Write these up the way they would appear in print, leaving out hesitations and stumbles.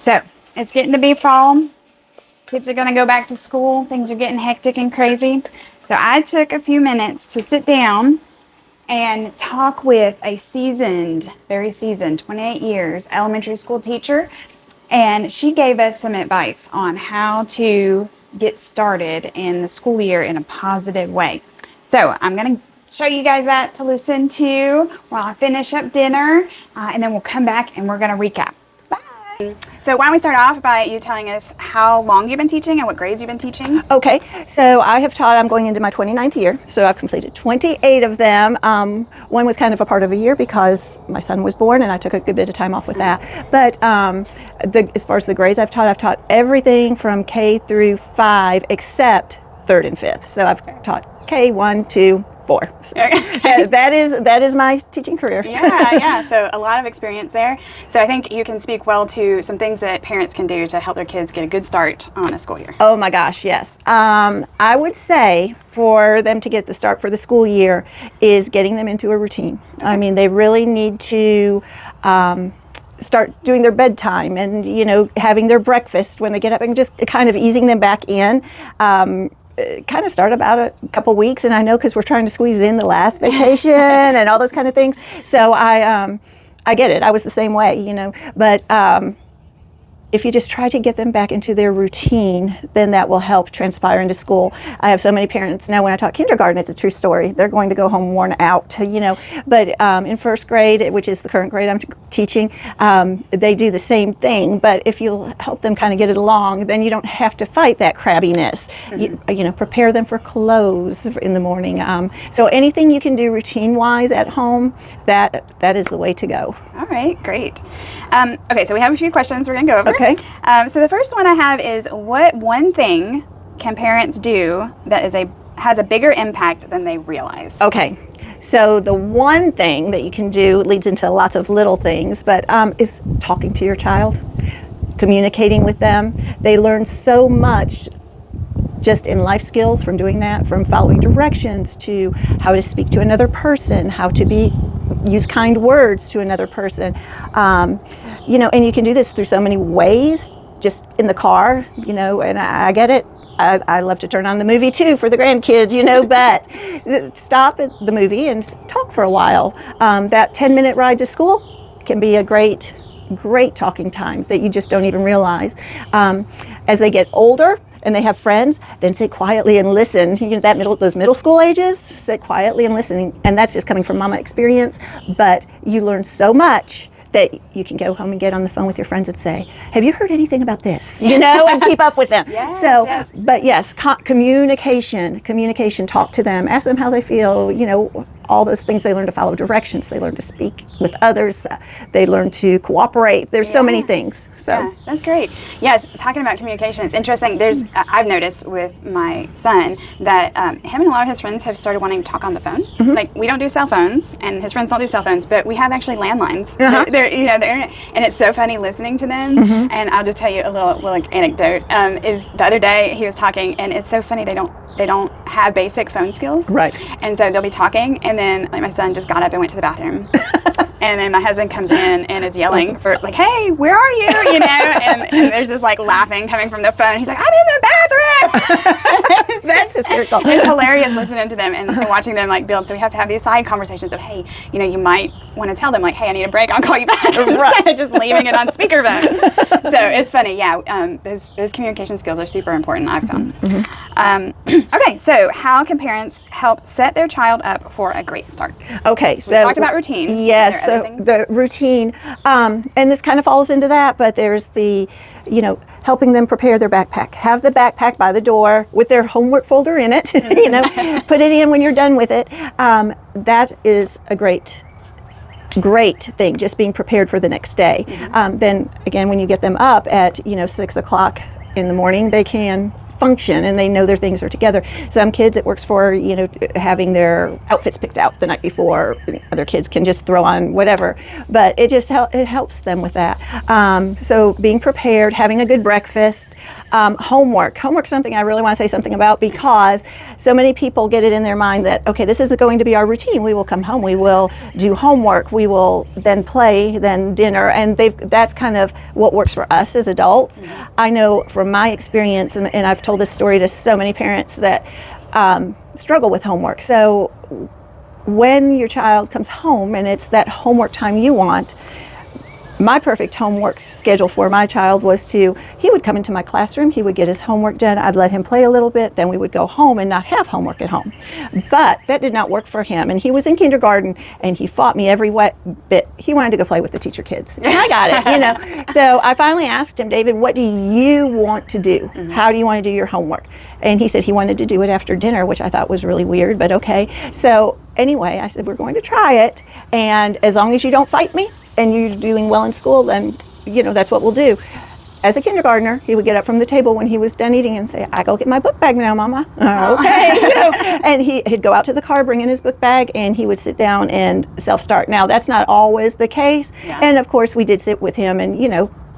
So it's getting to be fall. Kids are going to go back to school. Things are getting hectic and crazy. So I took a few minutes to sit down and talk with a seasoned, very seasoned, 28 years elementary school teacher. And she gave us some advice on how to get started in the school year in a positive way. So I'm going to show you guys that to listen to while I finish up dinner, and then we'll come back and we're going to recap. Bye. So why don't we start off by you telling us how long you've been teaching and what grades you've been teaching? Okay, so I have taught, I'm going into my 29th year, so I've completed 28 of them. One was kind of a part of a year because my son was born and I took a good bit of time off with that. But as far as the grades I've taught everything from K through 5 except 3rd and 5th. So I've taught K, 1, 2, 4. So that is my teaching career. Yeah. So a lot of experience there. So I think you can speak well to some things that parents can do to help their kids get a good start on a school year. Oh my gosh, yes. I would say for them to get the start for the school year is getting them into a routine. Okay. I mean, they really need to start doing their bedtime and, having their breakfast when they get up and just kind of easing them back in. Kind of start about a couple weeks, and I know because we're trying to squeeze in the last vacation and all those kind of things. So I get it. I was the same way, but if you just try to get them back into their routine, then that will help transpire into school. I have so many parents now when I talk kindergarten, it's a true story. They're going to go home worn out, but in first grade, which is the current grade I'm teaching, they do the same thing. But if you'll help them kind of get it along, then you don't have to fight that crabbiness. Mm-hmm. Prepare them for clothes in the morning. So anything you can do routine-wise at home, that is the way to go. All right, great. Okay, so we have a few questions we're going to go over. Okay. So the first one I have is, what one thing can parents do that has a bigger impact than they realize? Okay. So the one thing that you can do leads into lots of little things, but is talking to your child, communicating with them. They learn so much just in life skills from doing that, from following directions to how to speak to another person, how to use kind words to another person. And you can do this through so many ways, just in the car, and I get it. I love to turn on the movie too for the grandkids, but stop at the movie and talk for a while. That 10-minute ride to school can be a great talking time that you just don't even realize. As they get older and they have friends, then sit quietly and listen. Those middle school ages, sit quietly and listen. And that's just coming from mama experience, but you learn so much that you can go home and get on the phone with your friends and say, have you heard anything about this? And keep up with them. Yes. But yes, communication, talk to them, ask them how they feel, all those things. They learn to follow directions. They learn to speak with others. They learn to cooperate. There's so many things. So yeah, that's great. Yes, talking about communication, it's interesting. I've noticed with my son that him and a lot of his friends have started wanting to talk on the phone. Mm-hmm. Like, we don't do cell phones, and his friends don't do cell phones, but we have actually landlines. Uh-huh. They're the internet, and it's so funny listening to them. Mm-hmm. And I'll just tell you a little anecdote. Is the other day he was talking, and it's so funny they don't have basic phone skills. Right. And so they'll be talking, and then my son just got up and went to the bathroom. And then my husband comes in and is yelling for, hey, where are you? And there's this laughing coming from the phone. He's like, I'm in the bathroom. That's hysterical. It's hilarious listening to them and watching them build. So we have to have these side conversations of, hey, you might want to tell them hey, I need a break. I'll call you back instead of just leaving it on speakerphone. So it's funny. Yeah. Those communication skills are super important, I've found. Mm-hmm. Okay. So how can parents help set their child up for a great start? Okay. So we talked about routine. Yes. So the routine, and this kind of falls into that, but there's the, helping them prepare their backpack. Have the backpack by the door with their homework folder in it, put it in when you're done with it. That is a great thing, just being prepared for the next day. Mm-hmm. Then again, when you get them up at, 6 o'clock in the morning, they can function and they know their things are together. Some kids, it works for, having their outfits picked out the night before. Other kids can just throw on whatever, but it just it helps them with that. So being prepared, having a good breakfast, Homework. Homework is something I really want to say something about, because so many people get it in their mind that, okay, this is going to be our routine. We will come home, we will do homework, we will then play, then dinner, and that's kind of what works for us as adults. I know from my experience, and I've told this story to so many parents that struggle with homework. So when your child comes home and it's that homework time you want, my perfect homework schedule for my child was he would come into my classroom, he would get his homework done, I'd let him play a little bit, then we would go home and not have homework at home. But that did not work for him, and he was in kindergarten, and he fought me every bit. He wanted to go play with the teacher kids, and I got it, So I finally asked him, David, what do you want to do? How do you want to do your homework? And he said he wanted to do it after dinner, which I thought was really weird, but okay. So anyway, I said, we're going to try it, and as long as you don't fight me, and you're doing well in school, then, that's what we'll do. As a kindergartner, he would get up from the table when he was done eating and say, I go get my book bag now, Mama. Okay. And he'd go out to the car, bring in his book bag, and he would sit down and self-start. Now, that's not always the case. Yeah. And of course, we did sit with him and,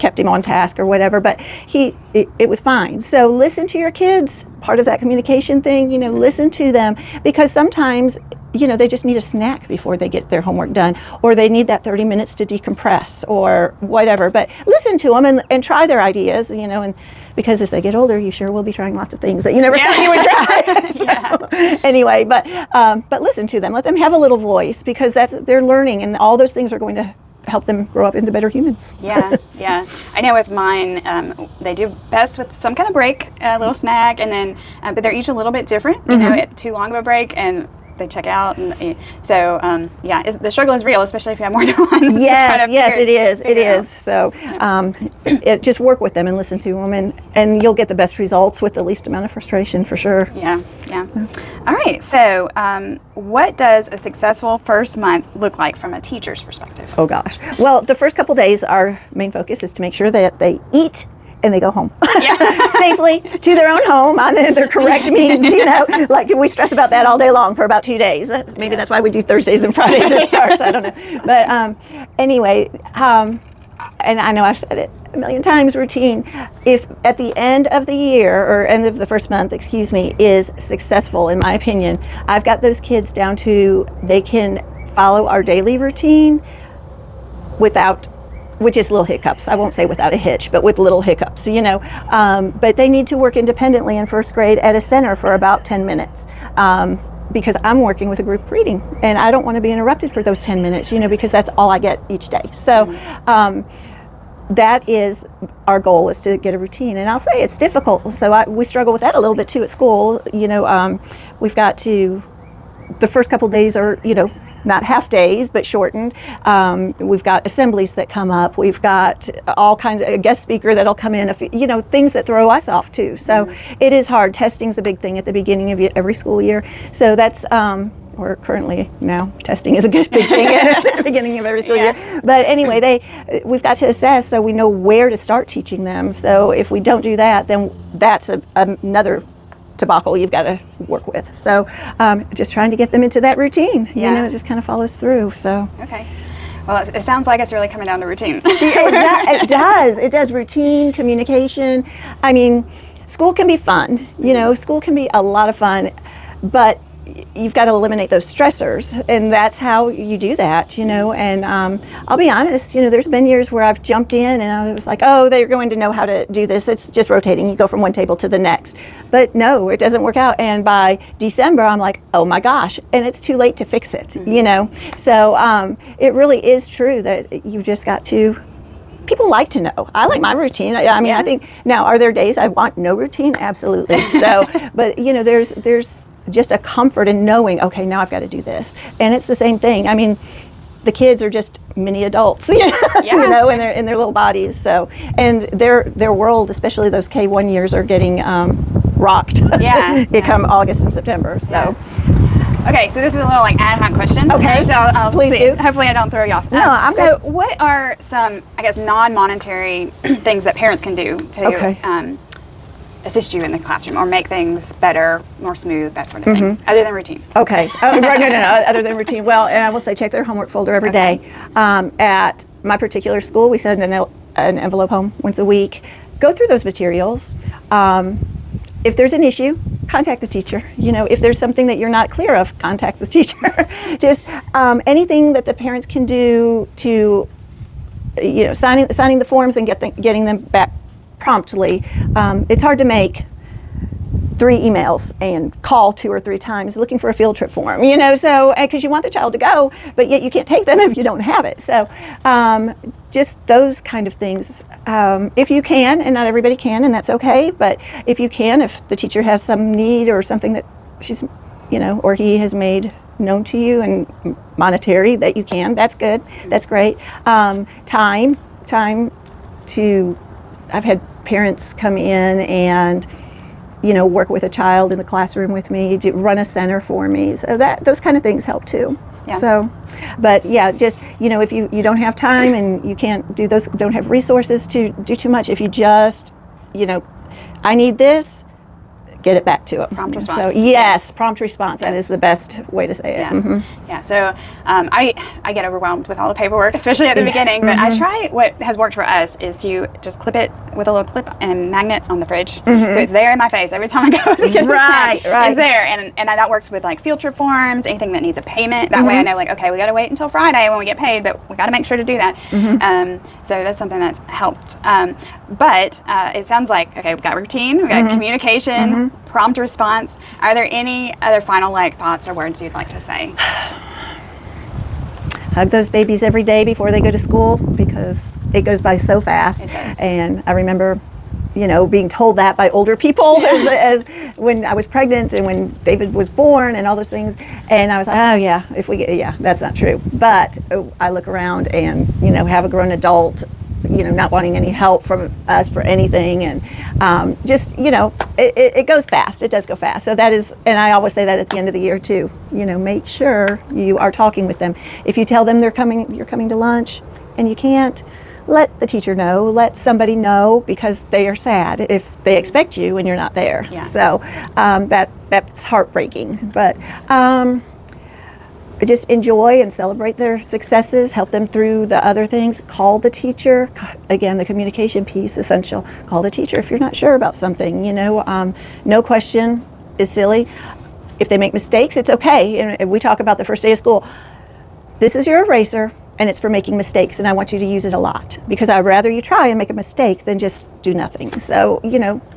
kept him on task or whatever, but it was fine. So listen to your kids, part of that communication thing, listen to them, because sometimes, they just need a snack before they get their homework done, or they need that 30 minutes to decompress or whatever. But listen to them and try their ideas, and because as they get older, you sure will be trying lots of things that you never thought you would try. Anyway, but listen to them, let them have a little voice, because they're learning, and all those things are going to help them grow up into better humans. Yeah. I know with mine, they do best with some kind of break, a little snack, and then, but they're each a little bit different. Too long of a break, and they check out, and so the struggle is real, especially if you have more than one. Yes, it is. So just work with them and listen to them, and you'll get the best results with the least amount of frustration, for sure. Yeah. All right. So, what does a successful first month look like from a teacher's perspective? Oh gosh. Well, the first couple days, our main focus is to make sure that they eat and they go home safely to their own home on their correct means. Like we stress about that all day long for about 2 days. Maybe that's why we do Thursdays and Fridays at starts. I don't know. But anyway, and I know I've said it a million times, routine. If at the end of the year, or end of the first month, is successful, in my opinion, I've got those kids down to they can follow our daily routine which is little hiccups. I won't say without a hitch, but with little hiccups, but they need to work independently in first grade at a center for about 10 minutes. Because I'm working with a group reading, and I don't want to be interrupted for those 10 minutes, because that's all I get each day. So that is our goal, is to get a routine. And I'll say it's difficult. So we struggle with that a little bit too at school. We've got to, the first couple days are, not half days, but shortened. We've got assemblies that come up. We've got all kinds of a guest speaker that'll come in, things that throw us off too. So it is hard. Testing's a big thing at the beginning of every school year. So that's, or currently now, testing is a big thing at the beginning of every school year. But anyway, we've got to assess so we know where to start teaching them. So if we don't do that, then that's another debacle you've got to work with. So just trying to get them into that routine. It just kind of follows through. So okay. Well, it sounds like it's really coming down to routine. It does. Routine, communication. I mean, school can be fun. School can be a lot of fun, but you've got to eliminate those stressors, and that's how you do that, and I'll be honest, there's been years where I've jumped in and I was like, oh, they're going to know how to do this, it's just rotating, you go from one table to the next. But no, it doesn't work out, and by December I'm like, oh my gosh, and it's too late to fix it. So it really is true that you've just got to, people like to know. I like my routine. I think, now, are there days I want no routine? Absolutely. So, but there's just a comfort in knowing, okay, now I've got to do this. And it's the same thing. I mean, the kids are just mini adults, in their little bodies. So, and their world, especially those K1 years, are getting rocked. Come August and September. So. Okay, so this is a little ad hoc question. Okay, so I'll please see. do. Hopefully I don't throw you off. No, I'm so what are some, non-monetary things that parents can do to assist you in the classroom or make things better, more smooth, that sort of thing, other than routine? Okay. No, other than routine. Well, and I will say check their homework folder every day. At my particular school, we send an envelope home once a week. go through those materials. If there's an issue, contact the teacher. If there's something that you're not clear of, contact the teacher. Just anything that the parents can do to, signing the forms and getting them back promptly. It's hard to make 3 emails and call 2 or 3 times looking for a field trip form, so because you want the child to go, but yet you can't take them if you don't have it. So just those kind of things. If you can, and not everybody can, and that's okay, but if you can, if the teacher has some need or something that she's, or he has made known to you and monetary that you can, that's good, that's great. Time to, I've had parents come in and work with a child in the classroom with me, run a center for me. So those kind of things help too. Yeah. So, but yeah, just, if you don't have time and you can't do those, don't have resources to do too much, if you just, I need this, get it back to them. Prompt response. So yes, prompt response. That is the best way to say it. Yeah. Mm-hmm. Yeah. So I get overwhelmed with all the paperwork, especially at the beginning. But I try. What has worked for us is to just clip it with a little clip and magnet on the fridge, so it's there in my face every time I go to get the snack. Right. It's there, and that works with like field trip forms, anything that needs a payment. That way I know, like, okay, we got to wait until Friday when we get paid, but we got to make sure to do that. So that's something that's helped. But it sounds like, okay, we've got routine, we've got communication, prompt response. Are there any other final thoughts or words you'd like to say? Hug those babies every day before they go to school, because it goes by so fast. It does. And I remember, being told that by older people as when I was pregnant and when David was born and all those things. And I was like, oh yeah, that's not true. But I look around and, have a grown adult, not wanting any help from us for anything. And just, it goes fast. It does go fast. So that is, and I always say that at the end of the year too, make sure you are talking with them. If you tell them you're coming to lunch and you can't, let the teacher know, let somebody know, because they are sad if they expect you and you're not there. Yeah. So that's heartbreaking. But just enjoy and celebrate their successes, help them through the other things. Call the teacher. Again, the communication piece, essential. Call the teacher if you're not sure about something. No question is silly. If they make mistakes, it's okay. And we talk about the first day of school. This is your eraser, and it's for making mistakes, and I want you to use it a lot, because I'd rather you try and make a mistake than just do nothing. So,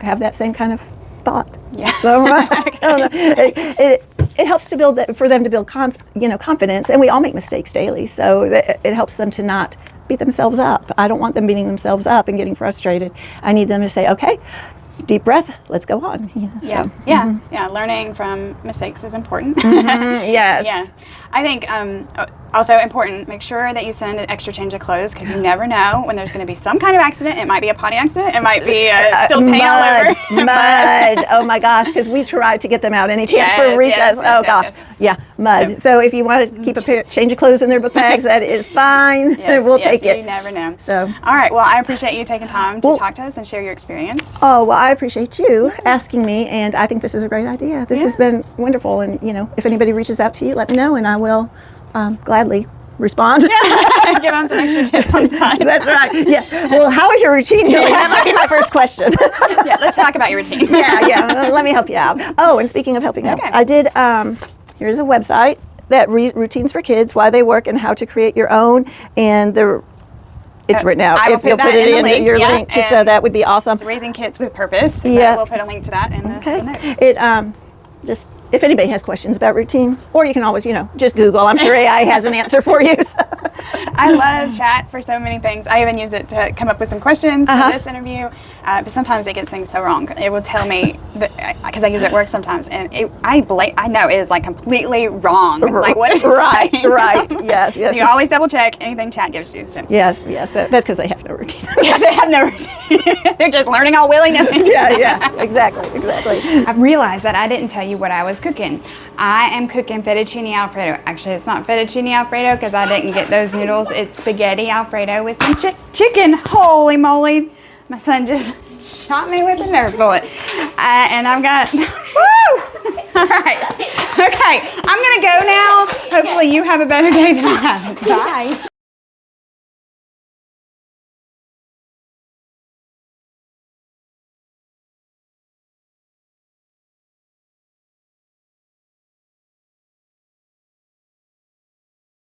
have that same kind of thought. Yeah. So it helps to build for them to build confidence, and we all make mistakes daily. So it helps them to not beat themselves up. I don't want them beating themselves up and getting frustrated. I need them to say, okay, deep breath, let's go on. Yeah. Learning from mistakes is important. Yes. Yeah. I think also important, make sure that you send an extra change of clothes, because you never know when there's going to be some kind of accident. It might be a potty accident. It might be spilled paint all over. Mud. Oh my gosh, because we tried to get them out any chance for recess. Gosh. Yeah, mud. So if you want to keep a change of clothes in their book bags, that is fine. We'll take it. You never know. So. All right. Well, I appreciate you taking time to talk to us and share your experience. Oh, well, I appreciate you asking me, and I think this is a great idea. This has been wonderful, and if anybody reaches out to you, let me know, and I will gladly respond. Give them some extra tips on the side. That's right. Yeah. Well, how is your routine going? That might be my first question. Yeah, let's talk about your routine. Yeah. Let me help you out. Oh, and speaking of helping out, I did, here's a website that routines for kids, why they work, and how to create your own. And it's written out. I will if you'll put it in your link, so that would be awesome. It's Raising Kids with Purpose. Yeah. We'll put a link to that in the notes. It just, if anybody has questions about routine, or you can always, just Google. I'm sure AI has an answer for you. I love chat for so many things. I even use it to come up with some questions for this interview, but sometimes it gets things so wrong. It will tell me, because I use it at work sometimes, and I know it is completely wrong. Like what it's saying. Right. Yes. So you always double check anything chat gives you. So. Yes. That's because they have no routine. Yeah, they have no routine. They're just learning all willy-nilly. Yeah. Exactly. I've realized that I didn't tell you what I was cooking. I am cooking fettuccine Alfredo. Actually, it's not fettuccine Alfredo because I didn't get those noodles. It's spaghetti Alfredo with some chicken. Holy moly. My son just shot me with a Nerf bullet. And I've got, woo! All right. Okay, I'm going to go now. Hopefully you have a better day than I have. Bye.